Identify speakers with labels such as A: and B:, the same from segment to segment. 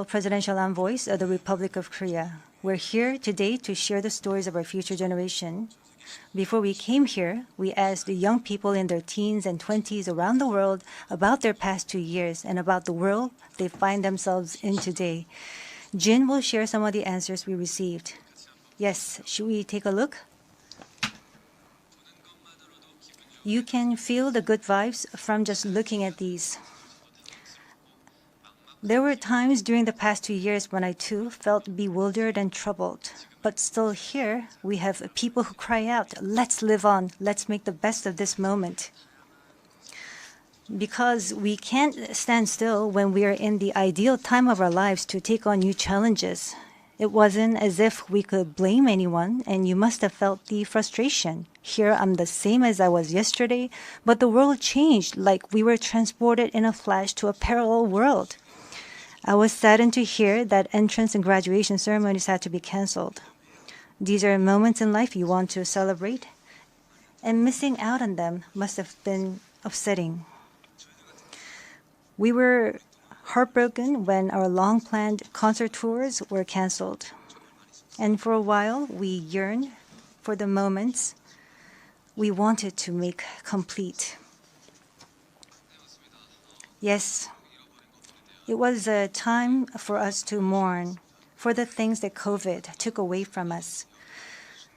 A: Presidential Envoys of the Republic of Korea. We're here today to share the stories of our future generation. Before we came here, we asked the young people in their teens and 20s around the world about their past 2 years and about the world they find themselves in today. Jin will share some of the answers we received. Yes, should we take a look? You can feel the good vibes from just looking at these. There were times during the past 2 years when I too felt bewildered and troubled. But still here, we have people who cry out, let's live on, let's make the best of this moment. Because we can't stand still when we are in the ideal time of our lives to take on new challenges. It wasn't as if we could blame anyone, and you must have felt the frustration. Here I'm the same as I was yesterday, but the world changed like we were transported in a flash to a parallel world. I was saddened to hear that entrance and graduation ceremonies had to be canceled. These are moments in life you want to celebrate, and missing out on them must have been upsetting. We were heartbroken when our long-planned concert tours were canceled. And for a while, we yearned for the moments we wanted to make complete. Yes, it was a time for us to mourn for the things that COVID took away from us.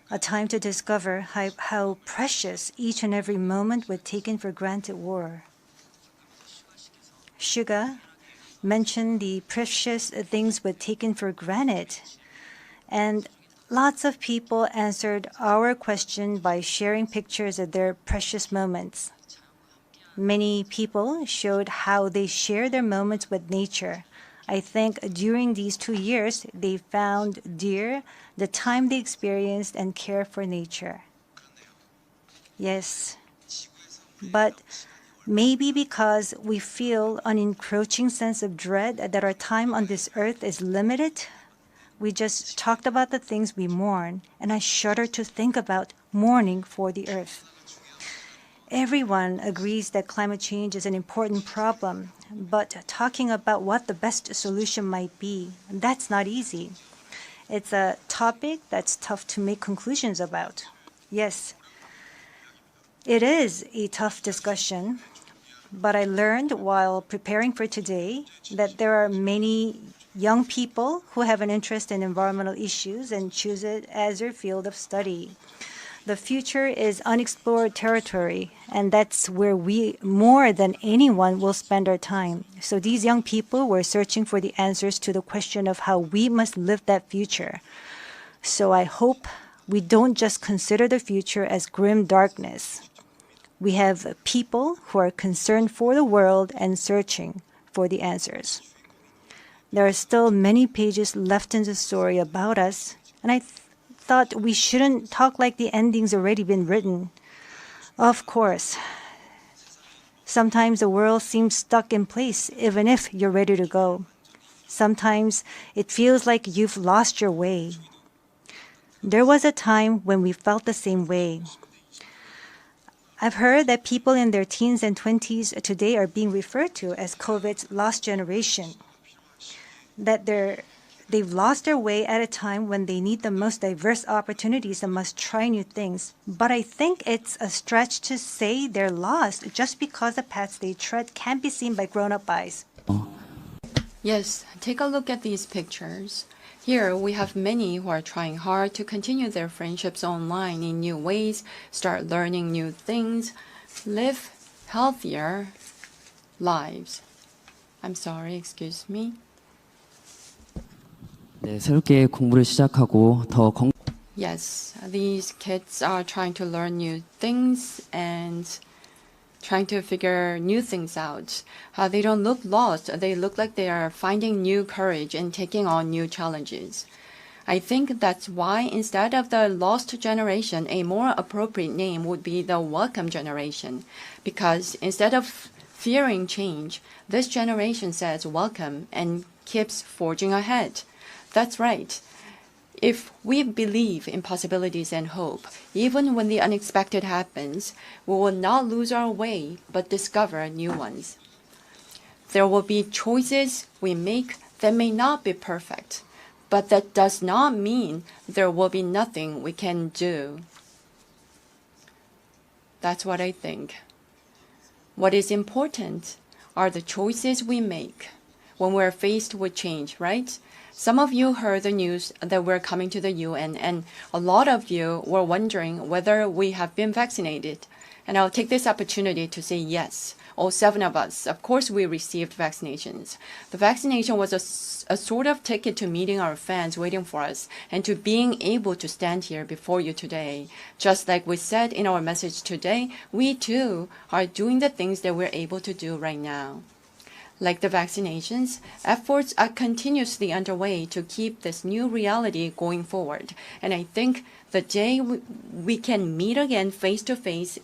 A: A time to discover how precious each and every moment we taken for granted were. Suga mentioned the precious things we'd taken for granted. And lots of people answered our question by sharing pictures of their precious moments. Many people showed how they share their moments with nature. I think during these 2 years, they found dear the time they experienced and care for nature. Yes, but maybe because we feel an encroaching sense of dread that our time on this earth is limited, we just talked about the things we mourn, and I shudder to think about mourning for the earth. Everyone agrees that climate change is an important problem, but talking about what the best solution might be, that's not easy. It's a topic that's tough to make conclusions about. Yes, it is a tough discussion, but I learned while preparing for today that there are many young people who have an interest in environmental issues and choose it as their field of study. The future is unexplored territory, and that's where we, more than anyone, will spend our time. So these young people were searching for the answers to the question of how we must live that future. So I hope we don't just consider the future as grim darkness. We have people who are concerned for the world and searching for the answers. There are still many pages left in the story about us, and I thought we shouldn't talk like the ending's already been written. Of course, sometimes the world seems stuck in place even if you're ready to go. Sometimes it feels like you've lost your way. There was a time when we felt the same way. I've heard that people in their teens and 20s today are being referred to as COVID's lost generation. That they've lost their way at a time when they need the most diverse opportunities and must try new things. But I think it's a stretch to say they're lost just because the paths they tread can't be seen by grown-up eyes.
B: Yes, take a look at these pictures. Here we have many who are trying hard to continue their friendships online in new ways, start learning new things, live healthier lives. I'm sorry, excuse me.
C: 네, 새롭게 공부를 시작하고 더
B: Yes, these kids are trying to learn new things and trying to figure new things out. They don't look lost. They look like they are finding new courage and taking on new challenges. I think that's why instead of the lost generation, a more appropriate name would be the welcome generation. Because instead of fearing change, this generation says welcome and keeps forging ahead. That's right. If we believe in possibilities and hope, even when the unexpected happens, we will not lose our way, but discover new ones. There will be choices we make They may not be perfect, but that does not mean there will be nothing we can do. That's what I think. What is important are the choices we make when we're faced with change, right? Some of you heard the news that we're coming to the UN, and a lot of you were wondering whether we have been vaccinated. And I'll take this opportunity to say yes. All 7 of us, of course, we received vaccinations. The vaccination was a sort of ticket to meeting our fans waiting for us and to being able to stand here before you today. Just like we said in our message today, we too are doing the things that we're able to do right now. Like the vaccinations, efforts are continuously underway to keep this new reality going forward. And I think the day we can meet again face to face